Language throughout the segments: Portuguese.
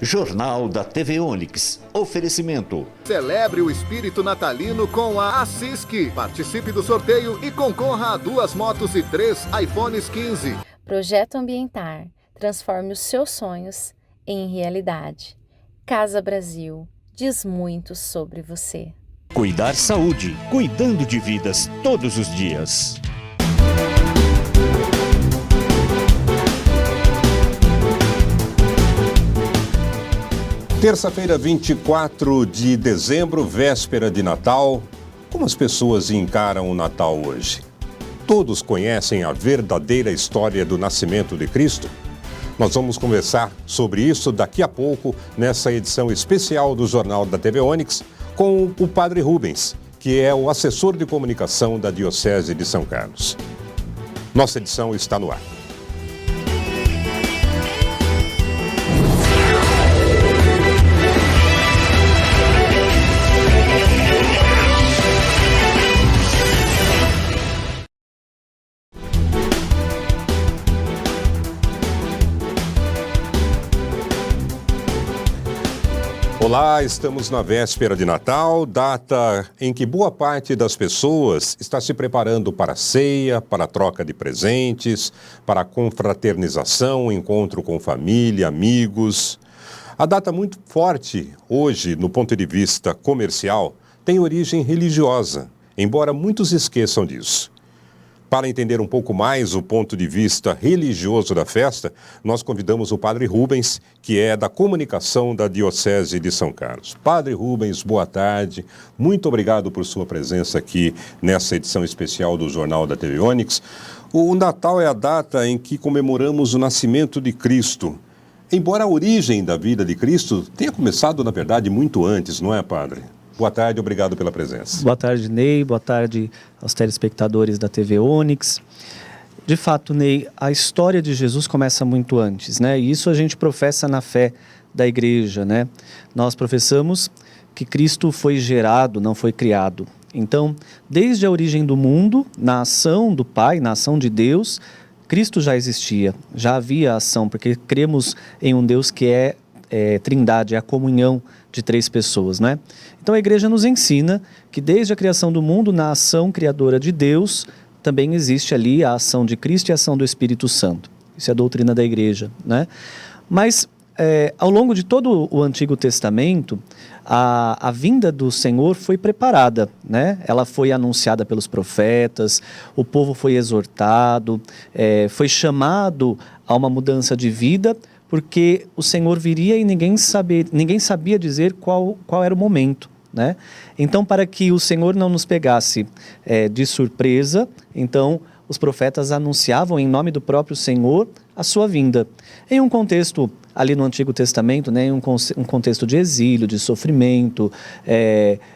Jornal da TV Onix. Oferecimento. Celebre o espírito natalino com a Assisc. Participe do sorteio e concorra a 2 motos e 3 iPhones 15. Projeto Ambientar. Transforme os seus sonhos em realidade. Casa Brasil. Diz muito sobre você. Cuidar Saúde. Cuidando de vidas todos os dias. Terça-feira, 24 de dezembro, véspera de Natal. Como as pessoas encaram o Natal hoje? Todos conhecem a verdadeira história do nascimento de Cristo? Nós vamos conversar sobre isso daqui a pouco, nessa edição especial do Jornal da TV Onix, com o Padre Rubens, que é o assessor de comunicação da Diocese de São Carlos. Nossa edição está no ar. Olá, estamos na véspera de Natal, data em que boa parte das pessoas está se preparando para a ceia, para a troca de presentes, para a confraternização, encontro com família, amigos. A data muito forte hoje, no ponto de vista comercial, tem origem religiosa, embora muitos esqueçam disso. Para entender um pouco mais o ponto de vista religioso da festa, nós convidamos o Padre Rubens, que é da comunicação da Diocese de São Carlos. Padre Rubens, boa tarde. Muito obrigado por sua presença aqui nessa edição especial do Jornal da TV Onix. O Natal é a data em que comemoramos o nascimento de Cristo. Embora a origem da vida de Cristo tenha começado, na verdade, muito antes, não é, Padre? Boa tarde, obrigado pela presença. Boa tarde, Ney. Boa tarde aos telespectadores da TV Onix. De fato, Ney, a história de Jesus começa muito antes, né? E isso a gente professa na fé da igreja, né? Nós professamos que Cristo foi gerado, não foi criado. Então, desde a origem do mundo, na ação do Pai, na ação de Deus, Cristo já existia, já havia ação, porque cremos em um Deus que é trindade, é a comunhão de 3 pessoas, né? Então a igreja nos ensina que desde a criação do mundo, na ação criadora de Deus, também existe ali a ação de Cristo e a ação do Espírito Santo. Isso é a doutrina da igreja, né? Mas ao longo de todo o Antigo Testamento, a vinda do Senhor foi preparada, né? Ela foi anunciada pelos profetas, o povo foi exortado, foi chamado a uma mudança de vida, porque o Senhor viria e ninguém sabia dizer qual era o momento, né? Então, para que o Senhor não nos pegasse de surpresa, então os profetas anunciavam em nome do próprio Senhor a sua vinda. Em um contexto ali no Antigo Testamento, né, em um contexto de exílio, de sofrimento,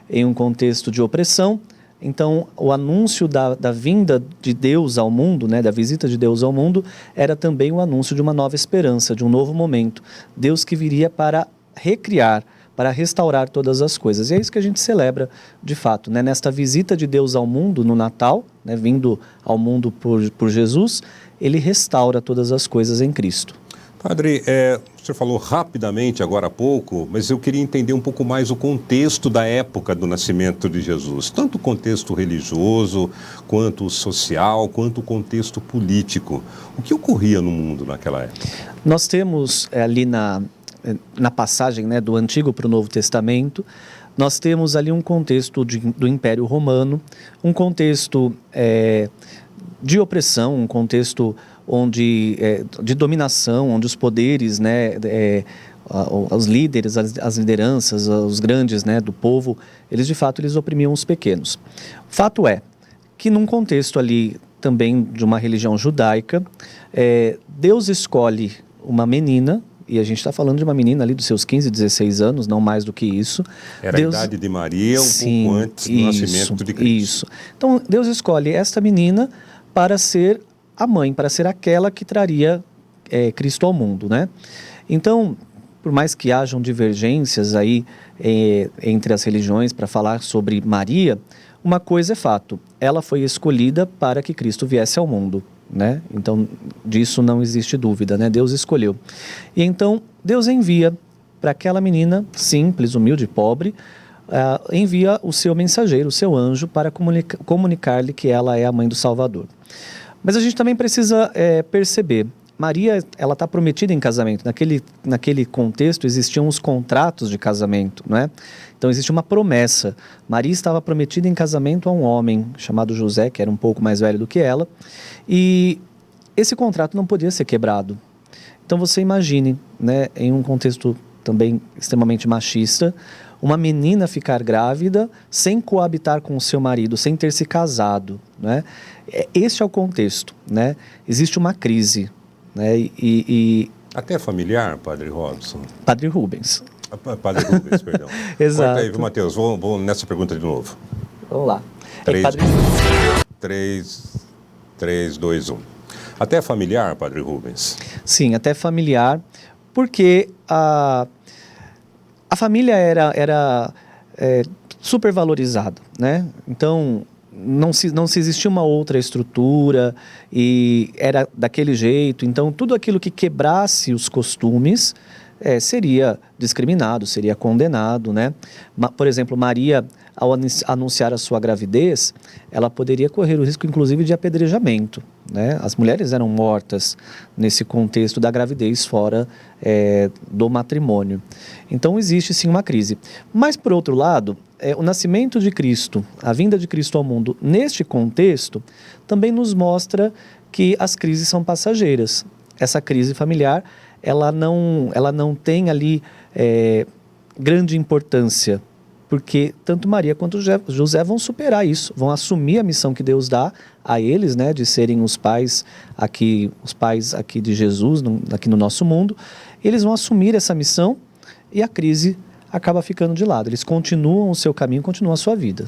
em um contexto de opressão. Então, o anúncio da vinda de Deus ao mundo, né, da visita de Deus ao mundo, era também o anúncio de uma nova esperança, de um novo momento. Deus que viria para recriar, para restaurar todas as coisas. E é isso que a gente celebra, de fato, né? Nesta visita de Deus ao mundo, no Natal, né, vindo ao mundo por Jesus, ele restaura todas as coisas em Cristo. Padre, o senhor falou rapidamente agora há pouco, mas eu queria entender um pouco mais o contexto da época do nascimento de Jesus. Tanto o contexto religioso, quanto o social, quanto o contexto político. O que ocorria no mundo naquela época? Nós temos ali na passagem, né, do Antigo para o Novo Testamento, nós temos ali um contexto do Império Romano, um contexto de opressão, um contexto de dominação, onde os poderes, né, os líderes, as lideranças, os grandes, né, do povo, eles oprimiam os pequenos. O fato é que num contexto ali também de uma religião judaica, Deus escolhe uma menina, e a gente está falando de uma menina ali dos seus 15, 16 anos, não mais do que isso. Era a idade de Maria, pouco antes do nascimento de Cristo. Isso. Então, Deus escolhe esta menina para ser a mãe, para ser aquela que traria Cristo ao mundo, né? Então, por mais que hajam divergências aí entre as religiões para falar sobre Maria, uma coisa é fato, ela foi escolhida para que Cristo viesse ao mundo, né? Então, disso não existe dúvida, né? Deus escolheu. E então, Deus envia para aquela menina simples, humilde, pobre, envia o seu mensageiro, o seu anjo, para comunicar-lhe que ela é a mãe do Salvador. Mas a gente também precisa perceber, Maria, ela está prometida em casamento. Naquele contexto existiam os contratos de casamento, não é? Então existe uma promessa. Maria estava prometida em casamento a um homem chamado José, que era um pouco mais velho do que ela, e esse contrato não podia ser quebrado. Então você imagine, né, em um contexto também extremamente machista, uma menina ficar grávida sem coabitar com o seu marido, sem ter se casado, né? Este é o contexto, né? Existe uma crise, né? Até familiar, Padre Robson? Padre Rubens. Padre Rubens, perdão. Exato. Corta aí, viu, Mateus? Vou nessa pergunta de novo. Vamos lá. 3, 2, 1. Até familiar, Padre Rubens? Sim, até familiar, porque a família era supervalorizada, né? Então, não se existia uma outra estrutura e era daquele jeito. Então, tudo aquilo que quebrasse os costumes seria discriminado, seria condenado, né? Por exemplo, Maria, ao anunciar a sua gravidez, ela poderia correr o risco, inclusive, de apedrejamento, né? As mulheres eram mortas nesse contexto da gravidez fora do matrimônio. Então, existe sim uma crise. Mas, por outro lado, o nascimento de Cristo, a vinda de Cristo ao mundo, neste contexto, também nos mostra que as crises são passageiras. Essa crise familiar, ela não tem ali grande importância, porque tanto Maria quanto José vão superar isso, vão assumir a missão que Deus dá a eles, né, de serem os pais aqui de Jesus, aqui no nosso mundo. Eles vão assumir essa missão e a crise acaba ficando de lado. Eles continuam o seu caminho, continuam a sua vida.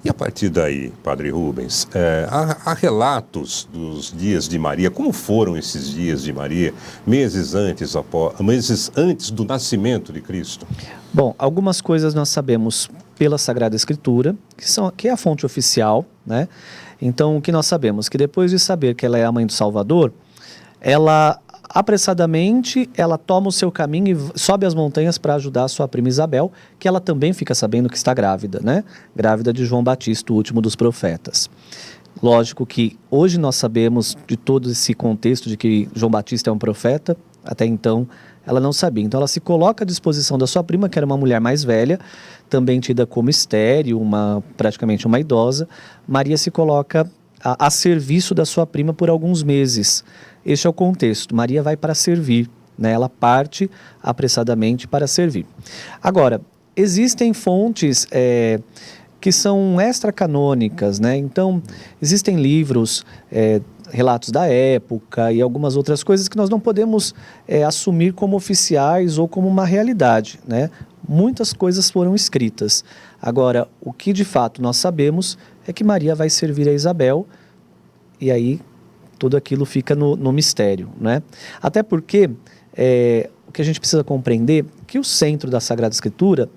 E a partir daí, Padre Rubens, há relatos dos dias de Maria. Como foram esses dias de Maria, meses antes do nascimento de Cristo? Bom, algumas coisas nós sabemos pela Sagrada Escritura, que é a fonte oficial, né? Então, o que nós sabemos? Que depois de saber que ela é a mãe do Salvador, ela apressadamente, ela toma o seu caminho e sobe as montanhas para ajudar a sua prima Isabel, que ela também fica sabendo que está grávida, né? Grávida de João Batista, o último dos profetas. Lógico que hoje nós sabemos de todo esse contexto de que João Batista é um profeta, até então ela não sabia. Então ela se coloca à disposição da sua prima, que era uma mulher mais velha, também tida como estéril, praticamente uma idosa. Maria se coloca a serviço da sua prima por alguns meses. Este é o contexto. Maria vai para servir, né? Ela parte apressadamente para servir. Agora, existem fontes que são extracanônicas, né? Então, existem livros, relatos da época e algumas outras coisas que nós não podemos assumir como oficiais ou como uma realidade, né? Muitas coisas foram escritas. Agora, o que de fato nós sabemos é que Maria vai servir a Isabel e aí tudo aquilo fica no mistério, né? Até porque o que a gente precisa compreender é que o centro da Sagrada Escritura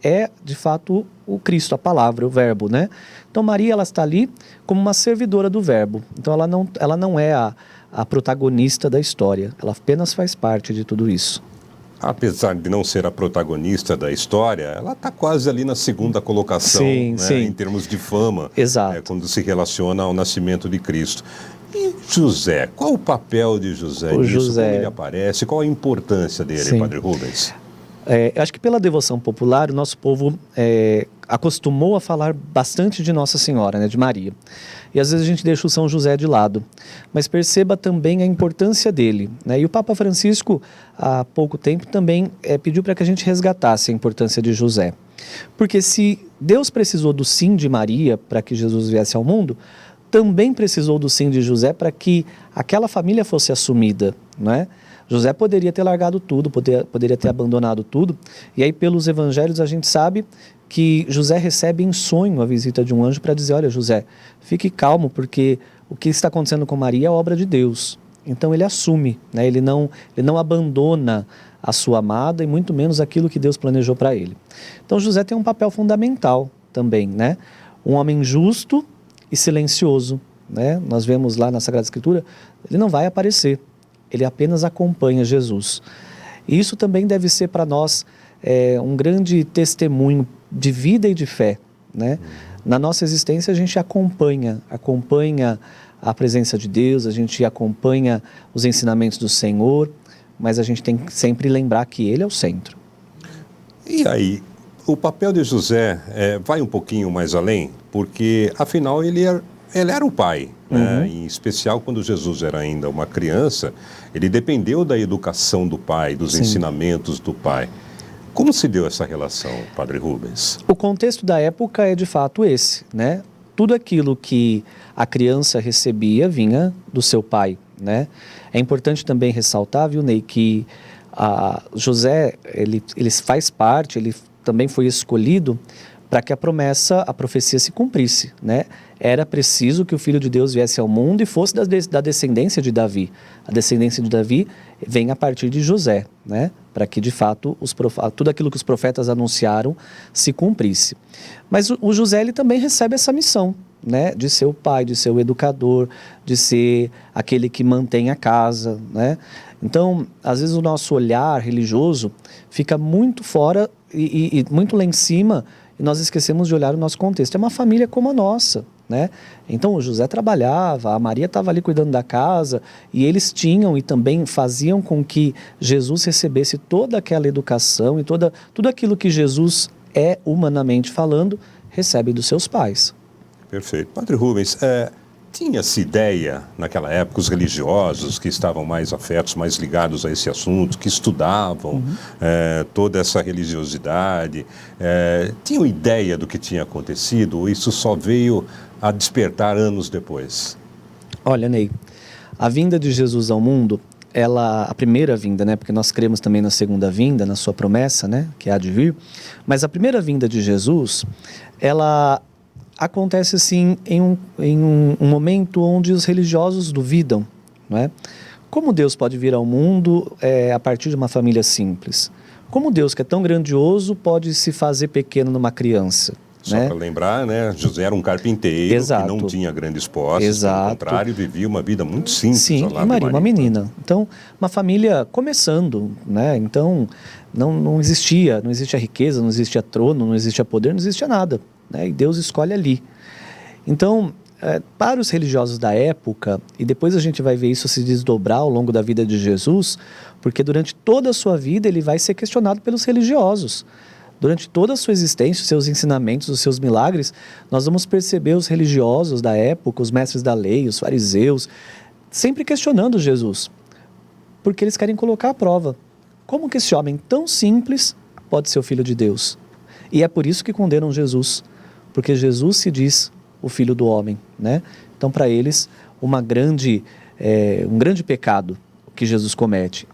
é, de fato, o Cristo, a palavra, o verbo, né? Então Maria, ela está ali como uma servidora do verbo. Então ela não é a protagonista da história, ela apenas faz parte de tudo isso. Apesar de não ser a protagonista da história, ela está quase ali na segunda colocação, sim, né, sim. em termos de fama, Exato. Quando se relaciona ao nascimento de Cristo. E José, qual o papel de José nisso? José... Como ele aparece? Qual a importância dele, Sim. Padre Rubens? Eu acho que pela devoção popular, o nosso povo acostumou a falar bastante de Nossa Senhora, né, de Maria. E às vezes a gente deixa o São José de lado. Mas perceba também a importância dele, né? E o Papa Francisco, há pouco tempo, também pediu para que a gente resgatasse a importância de José. Porque se Deus precisou do sim de Maria para que Jesus viesse ao mundo, também precisou do sim de José para que aquela família fosse assumida, não é? José poderia ter largado tudo, poderia ter abandonado tudo. E aí, pelos evangelhos, a gente sabe que José recebe em sonho a visita de um anjo para dizer: olha, José, fique calmo, porque o que está acontecendo com Maria é obra de Deus. Então ele assume, né? Ele não abandona a sua amada e muito menos aquilo que Deus planejou para ele. Então José tem um papel fundamental também, né? Um homem justo e silencioso, né? Nós vemos lá na Sagrada Escritura, ele não vai aparecer. Ele apenas acompanha Jesus. E isso também deve ser para nós um grande testemunho de vida e de fé, né? Na nossa existência a gente acompanha a presença de Deus, a gente acompanha os ensinamentos do Senhor, mas a gente tem que sempre lembrar que Ele é o centro. E aí, o papel de José vai um pouquinho mais além, porque afinal ele era o pai, né? Em especial quando Jesus era ainda uma criança, ele dependeu da educação do pai, dos ensinamentos do pai. Como se deu essa relação, Padre Rubens? O contexto da época é de fato esse, né? Tudo aquilo que a criança recebia vinha do seu pai, né? É importante também ressaltar, viu, Ney, que José, ele faz parte, ele também foi escolhido para que a profecia se cumprisse, né? Era preciso que o Filho de Deus viesse ao mundo e fosse da descendência de Davi. A descendência de Davi vem a partir de José, né? Para que, de fato, tudo aquilo que os profetas anunciaram se cumprisse. Mas o José, ele também recebe essa missão, né? De ser o pai, de ser o educador, de ser aquele que mantém a casa, né? Então, às vezes o nosso olhar religioso fica muito fora e muito lá em cima, e nós esquecemos de olhar o nosso contexto. É uma família como a nossa, né? Então o José trabalhava, a Maria estava ali cuidando da casa, e eles tinham e também faziam com que Jesus recebesse toda aquela educação e tudo aquilo que Jesus é, humanamente falando, recebe dos seus pais. Perfeito. Padre Rubens, tinha-se ideia naquela época, os religiosos que estavam mais afetos, mais ligados a esse assunto, que estudavam toda essa religiosidade, tinham ideia do que tinha acontecido, ou isso só veio a despertar anos depois? Olha, Ney, a vinda de Jesus ao mundo, a primeira vinda, né, porque nós cremos também na segunda vinda, na sua promessa, né, que há de vir, mas a primeira vinda de Jesus, ela acontece assim em um momento onde os religiosos duvidam, não é? Como Deus pode vir ao mundo a partir de uma família simples? Como Deus, que é tão grandioso, pode se fazer pequeno numa criança? Só para lembrar, né? José era um carpinteiro. Exato. Que não tinha grandes posses, Exato. Pelo contrário, vivia uma vida muito simples. Sim, e Maria, uma menina. Então, uma família começando, né? Então, não existia riqueza, não existia trono, não existia poder, não existia nada, né? E Deus escolhe ali. Então, para os religiosos da época, e depois a gente vai ver isso se desdobrar ao longo da vida de Jesus, porque durante toda a sua vida ele vai ser questionado pelos religiosos. Durante toda a sua existência, os seus ensinamentos, os seus milagres, nós vamos perceber os religiosos da época, os mestres da lei, os fariseus, sempre questionando Jesus, porque eles querem colocar à prova. Como que esse homem tão simples pode ser o Filho de Deus? E é por isso que condenam Jesus, porque Jesus se diz o Filho do Homem, né? Então, para eles, um grande pecado que Jesus comete,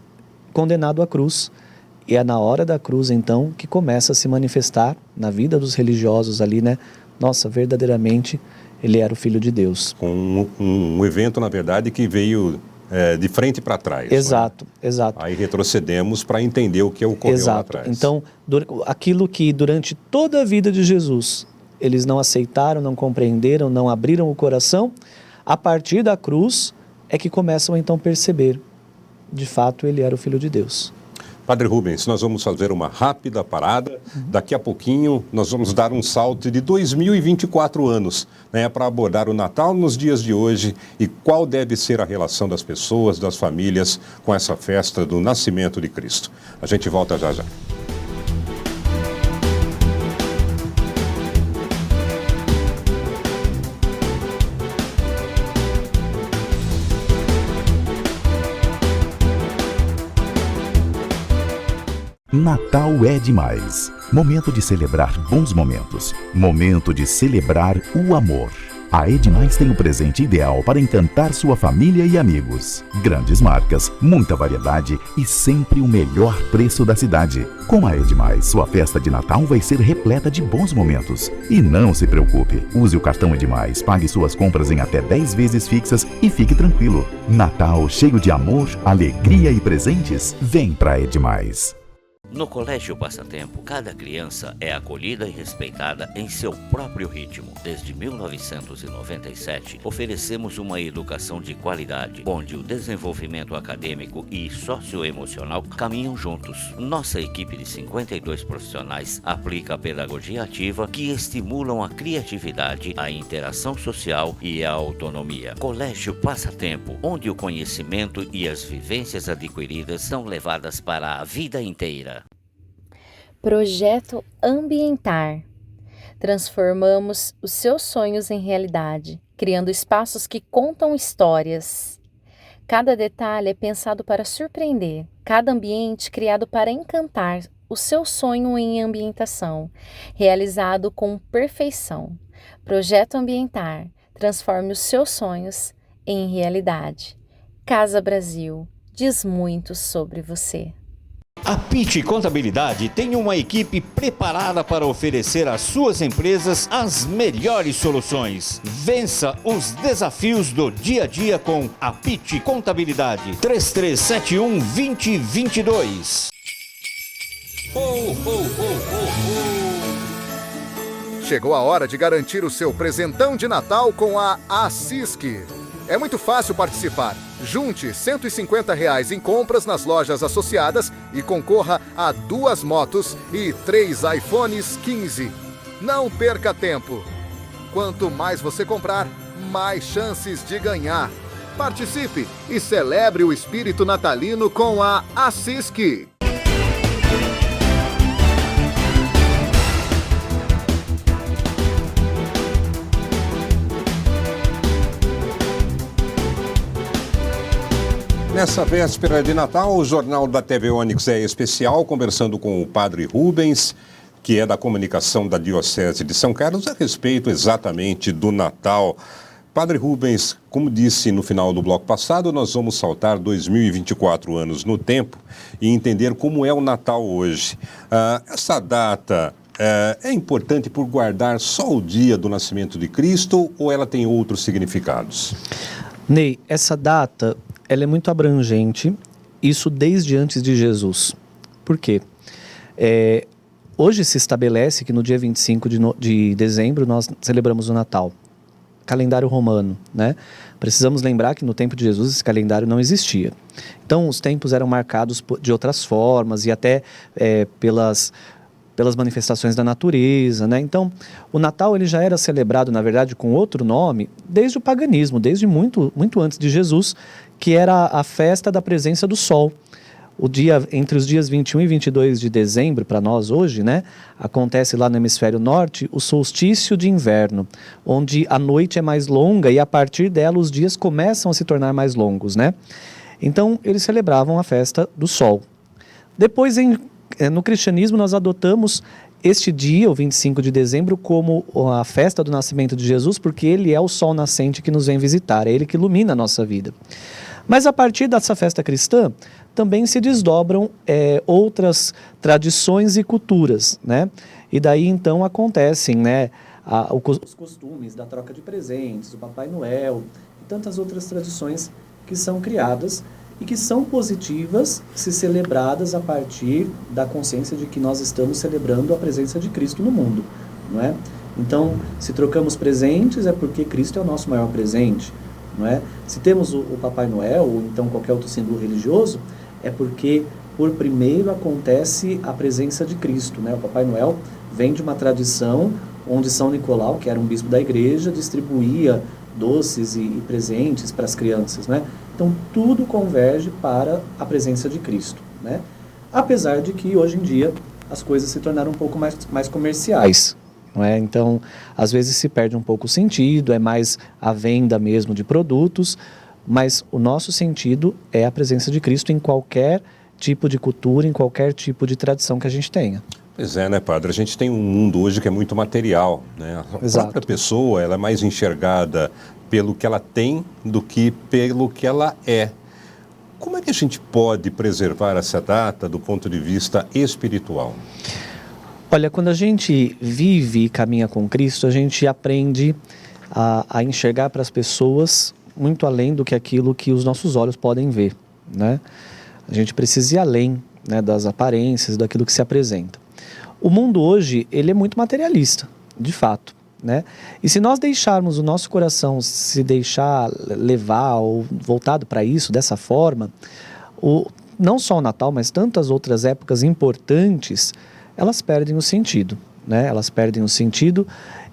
condenado à cruz. E é na hora da cruz, então, que começa a se manifestar na vida dos religiosos ali, né? Nossa, verdadeiramente, ele era o Filho de Deus. Com um evento, na verdade, que veio de frente para trás. Exato, né? Exato. Aí retrocedemos para entender o que ocorreu lá atrás. Então, aquilo que durante toda a vida de Jesus, eles não aceitaram, não compreenderam, não abriram o coração, a partir da cruz é que começam a então perceber, de fato, ele era o Filho de Deus. Padre Rubens, nós vamos fazer uma rápida parada. Daqui a pouquinho nós vamos dar um salto de 2024 anos, né, para abordar o Natal nos dias de hoje e qual deve ser a relação das pessoas, das famílias com essa festa do nascimento de Cristo. A gente volta já já. Natal é demais. Momento de celebrar bons momentos. Momento de celebrar o amor. A Edmais tem o presente ideal para encantar sua família e amigos. Grandes marcas, muita variedade e sempre o melhor preço da cidade. Com a Edmais, sua festa de Natal vai ser repleta de bons momentos. E não se preocupe, use o cartão Edmais, pague suas compras em até 10 vezes fixas e fique tranquilo. Natal cheio de amor, alegria e presentes? Vem pra Edmais. No Colégio Passatempo, cada criança é acolhida e respeitada em seu próprio ritmo. Desde 1997, oferecemos uma educação de qualidade, onde o desenvolvimento acadêmico e socioemocional caminham juntos. Nossa equipe de 52 profissionais aplica a pedagogia ativa que estimulam a criatividade, a interação social e a autonomia. Colégio Passatempo, onde o conhecimento e as vivências adquiridas são levadas para a vida inteira. Projeto Ambientar. Transformamos os seus sonhos em realidade, criando espaços que contam histórias. Cada detalhe é pensado para surpreender, cada ambiente criado para encantar o seu sonho em ambientação, realizado com perfeição. Projeto Ambientar. Transforme os seus sonhos em realidade. Casa Brasil diz muito sobre você. A Pitty Contabilidade tem uma equipe preparada para oferecer às suas empresas as melhores soluções. Vença os desafios do dia a dia com a Pitty Contabilidade. 3371-2022. Chegou a hora de garantir o seu presentão de Natal com a Assisc. É muito fácil participar. Junte R$ 150 em compras nas lojas associadas e concorra a 2 motos e 3 iPhones 15. Não perca tempo. Quanto mais você comprar, mais chances de ganhar. Participe e celebre o espírito natalino com a Assisc. Nessa véspera de Natal, o Jornal da TV Onix é especial, conversando com o Padre Rubens, que é da comunicação da Diocese de São Carlos, a respeito exatamente do Natal. Padre Rubens, como disse no final do bloco passado, nós vamos saltar 2024 anos no tempo e entender como é o Natal hoje. Essa data é importante por guardar só o dia do nascimento de Cristo ou ela tem outros significados? Ney, essa data ela é muito abrangente, isso desde antes de Jesus. Por quê? Hoje se estabelece que no dia 25 de dezembro nós celebramos o Natal. Calendário romano, né? Precisamos lembrar que no tempo de Jesus esse calendário não existia. Então os tempos eram marcados de outras formas e até pelas manifestações da natureza, né? Então, o Natal ele já era celebrado, na verdade, com outro nome, desde o paganismo, desde muito, muito antes de Jesus, que era a festa da presença do sol. O dia, entre os dias 21 e 22 de dezembro, para nós hoje, né, acontece lá no hemisfério norte o solstício de inverno, onde a noite é mais longa e a partir dela os dias começam a se tornar mais longos, né? Então, eles celebravam a festa do sol. Depois, no cristianismo, nós adotamos este dia, o 25 de dezembro, como a festa do nascimento de Jesus, porque ele é o sol nascente que nos vem visitar, é ele que ilumina a nossa vida. Mas a partir dessa festa cristã, também se desdobram outras tradições e culturas, né? E daí então acontecem, né, os costumes da troca de presentes, o Papai Noel e tantas outras tradições que são criadas e que são positivas se celebradas a partir da consciência de que nós estamos celebrando a presença de Cristo no mundo, não é? Então, se trocamos presentes é porque Cristo é o nosso maior presente, não é? Se temos o Papai Noel ou então qualquer outro símbolo religioso, é porque por primeiro acontece a presença de Cristo, né? O Papai Noel vem de uma tradição onde São Nicolau, que era um bispo da igreja, distribuía doces e presentes para as crianças, né? Então, tudo converge para a presença de Cristo, né? Apesar de que, hoje em dia, as coisas se tornaram um pouco mais comerciais, não é? Então, às vezes se perde um pouco o sentido, é mais a venda mesmo de produtos, mas o nosso sentido é a presença de Cristo em qualquer tipo de cultura, em qualquer tipo de tradição que a gente tenha. Pois é, né, padre? A gente tem um mundo hoje que é muito material, né? A Exato. própria pessoa, ela é mais enxergada pelo que ela tem do que pelo que ela é. Como é que a gente pode preservar essa data do ponto de vista espiritual? Olha, quando a gente vive e caminha com Cristo, a gente aprende a enxergar para as pessoas muito além do que aquilo que os nossos olhos podem ver, né? A gente precisa ir além né, das aparências, daquilo que se apresenta. O mundo hoje, ele é muito materialista, de fato, né? E se nós deixarmos o nosso coração se deixar levar ou voltado para isso, dessa forma, não só o Natal, mas tantas outras épocas importantes, elas perdem o sentido, né? Elas perdem o sentido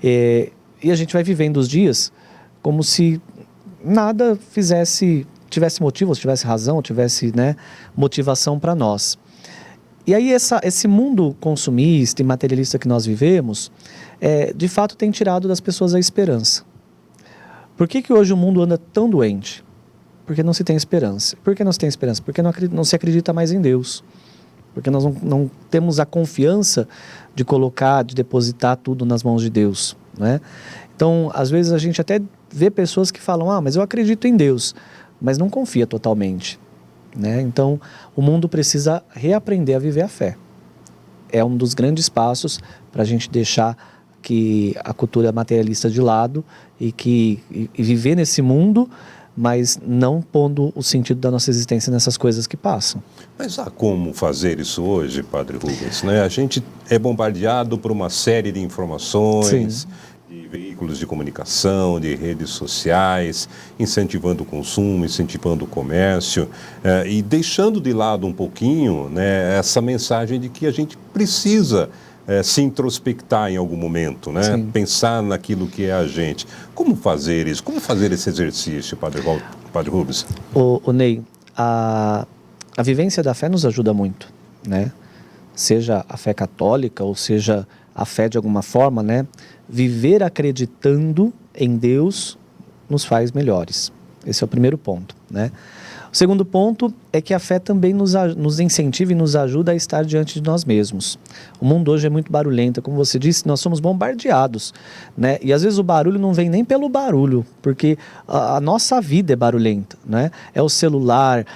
e a gente vai vivendo os dias como se nada tivesse motivo, tivesse razão, tivesse, né, motivação para nós. E aí esse mundo consumista e materialista que nós vivemos, de fato tem tirado das pessoas a esperança. Por que hoje o mundo anda tão doente? Porque não se tem esperança. Por que não se tem esperança? Porque não se acredita mais em Deus. Porque nós não temos a confiança de depositar tudo nas mãos de Deus, né? Então, às vezes a gente até vê pessoas que falam, mas eu acredito em Deus, mas não confia totalmente, né? Então, o mundo precisa reaprender a viver a fé. É um dos grandes passos para a gente deixar que a cultura materialista de lado e viver nesse mundo, mas não pondo o sentido da nossa existência nessas coisas que passam. Mas há como fazer isso hoje, Padre Rubens, né? A gente é bombardeado por uma série de informações, sim, de veículos de comunicação, de redes sociais, incentivando o consumo, incentivando o comércio, e deixando de lado um pouquinho, né, essa mensagem de que a gente precisa se introspectar em algum momento, né? Sim. Pensar naquilo que é a gente. Como fazer isso? Como fazer esse exercício, Padre Rubens? O Ney, a vivência da fé nos ajuda muito, né? Seja a fé católica ou seja a fé de alguma forma, né? Viver acreditando em Deus nos faz melhores. Esse é o primeiro ponto, né? O segundo ponto é que a fé também nos incentiva e nos ajuda a estar diante de nós mesmos. O mundo hoje é muito barulhento, como você disse, nós somos bombardeados, né? E às vezes o barulho não vem nem pelo barulho, porque a nossa vida é barulhenta, né? É o celular,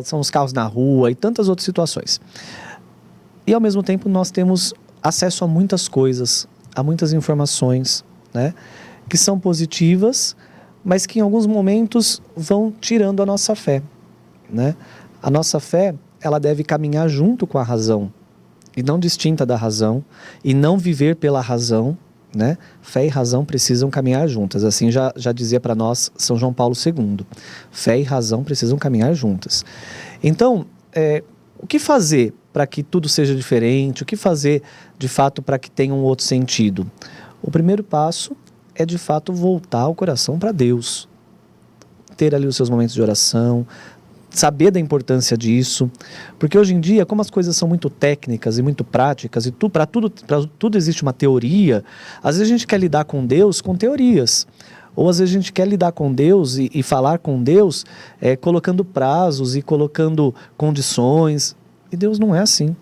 são os carros na rua e tantas outras situações. E ao mesmo tempo nós temos acesso a muitas coisas, a muitas informações, né? Que são positivas, mas que em alguns momentos vão tirando a nossa fé, né? A nossa fé, ela deve caminhar junto com a razão, e não distinta da razão, e não viver pela razão, né? Fé e razão precisam caminhar juntas, assim já dizia para nós São João Paulo II. Fé e razão precisam caminhar juntas. Então, o que fazer para que tudo seja diferente? O que fazer, de fato, para que tenha um outro sentido? O primeiro passo é de fato voltar o coração para Deus, ter ali os seus momentos de oração, saber da importância disso, porque hoje em dia, como as coisas são muito técnicas e muito práticas, e para tudo existe uma teoria, às vezes a gente quer lidar com Deus com teorias, ou às vezes a gente quer lidar com Deus e falar com Deus colocando prazos e colocando condições, e Deus não é assim.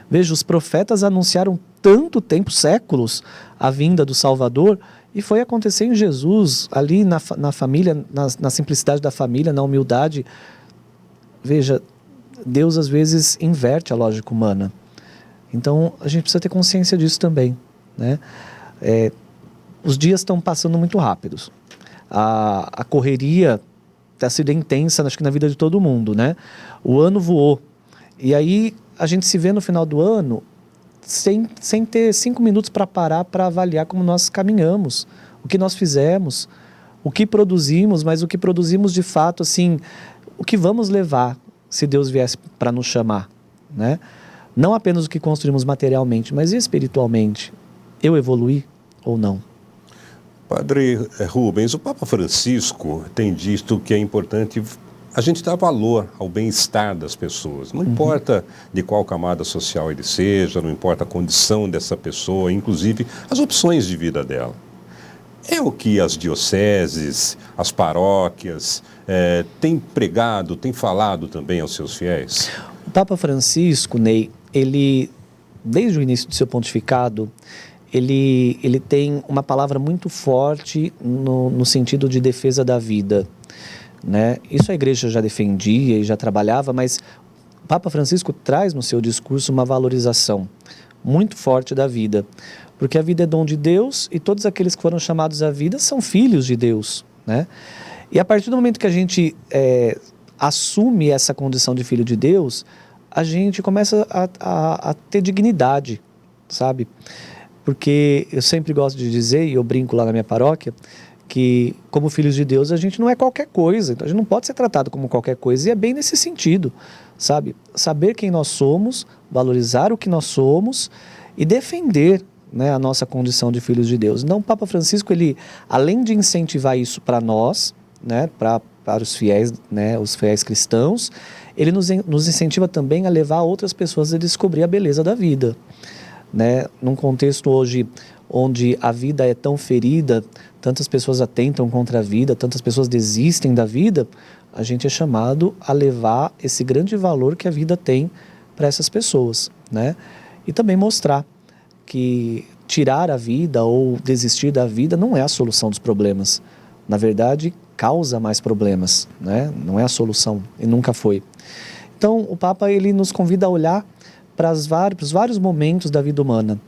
Veja, os profetas anunciaram tanto tempo, séculos, a vinda do Salvador, e foi acontecer em Jesus, ali na família, na simplicidade da família, na humildade. Veja, Deus às vezes inverte a lógica humana. Então, a gente precisa ter consciência disso também, né? Os dias estão passando muito rápidos. A correria está sendo intensa, acho que na vida de todo mundo, né? O ano voou. E aí, a gente se vê no final do ano sem ter 5 minutos para parar para avaliar como nós caminhamos, o que nós fizemos, o que produzimos, mas o que produzimos de fato, assim, o que vamos levar se Deus viesse para nos chamar, né? Não apenas o que construímos materialmente, mas espiritualmente. Eu evoluí ou não? Padre Rubens, o Papa Francisco tem dito que é importante a gente dá valor ao bem-estar das pessoas. Não importa de qual camada social ele seja, não importa a condição dessa pessoa, inclusive as opções de vida dela. É o que as dioceses, as paróquias têm pregado, têm falado também aos seus fiéis? O Papa Francisco, Ney, ele, desde o início do seu pontificado, ele tem uma palavra muito forte no sentido de defesa da vida, né? Isso a igreja já defendia e já trabalhava, mas o Papa Francisco traz no seu discurso uma valorização muito forte da vida, porque a vida é dom de Deus e todos aqueles que foram chamados à vida são filhos de Deus, né? E a partir do momento que a gente assume essa condição de filho de Deus, a gente começa a ter dignidade, sabe? Porque eu sempre gosto de dizer, e eu brinco lá na minha paróquia, que como filhos de Deus a gente não é qualquer coisa, então a gente não pode ser tratado como qualquer coisa, e é bem nesse sentido, sabe? Saber quem nós somos, valorizar o que nós somos e defender, né, a nossa condição de filhos de Deus. Então o Papa Francisco, ele, além de incentivar isso para nós, né, para os fiéis, né, os fiéis cristãos, ele nos incentiva também a levar outras pessoas a descobrir a beleza da vida, né? Num contexto hoje onde a vida é tão ferida, tantas pessoas atentam contra a vida, tantas pessoas desistem da vida, a gente é chamado a levar esse grande valor que a vida tem para essas pessoas, né? E também mostrar que tirar a vida ou desistir da vida não é a solução dos problemas. Na verdade, causa mais problemas, né? Não é a solução e nunca foi. Então, o Papa, ele nos convida a olhar para os vários momentos da vida humana.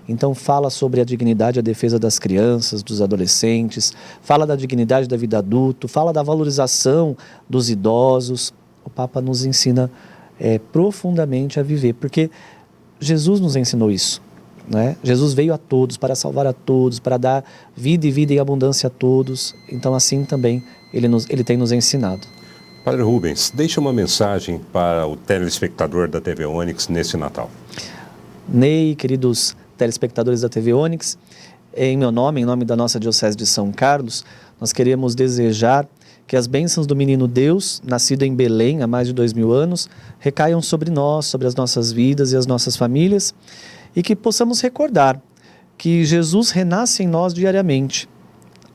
Então fala sobre a dignidade e a defesa das crianças, dos adolescentes, fala da dignidade da vida adulta, fala da valorização dos idosos. O Papa nos ensina profundamente a viver, porque Jesus nos ensinou isso, né? Jesus veio a todos, para salvar a todos, para dar vida e vida em abundância a todos. Então assim também ele tem nos ensinado. Padre Rubens, deixa uma mensagem para o telespectador da TV Onix nesse Natal. Ney, queridos telespectadores da TV Onix, em meu nome, em nome da nossa Diocese de São Carlos, nós queremos desejar que as bênçãos do menino Deus, nascido em Belém há mais de 2000 anos, recaiam sobre nós, sobre as nossas vidas e as nossas famílias, e que possamos recordar que Jesus renasce em nós diariamente.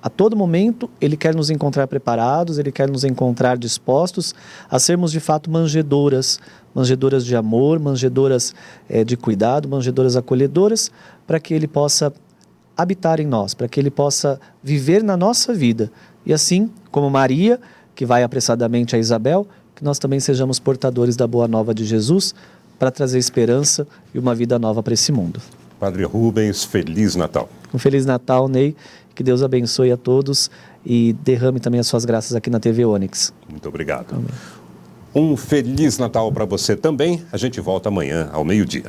A todo momento, Ele quer nos encontrar preparados, Ele quer nos encontrar dispostos a sermos de fato manjedoras de amor, manjedoras de cuidado, manjedoras acolhedoras, para que Ele possa habitar em nós, para que Ele possa viver na nossa vida. E assim, como Maria, que vai apressadamente a Isabel, que nós também sejamos portadores da boa nova de Jesus, para trazer esperança e uma vida nova para esse mundo. Padre Rubens, Feliz Natal. Um Feliz Natal, Ney. Que Deus abençoe a todos e derrame também as suas graças aqui na TV Onix. Muito obrigado. Amém. Um Feliz Natal para você também. A gente volta amanhã ao meio-dia.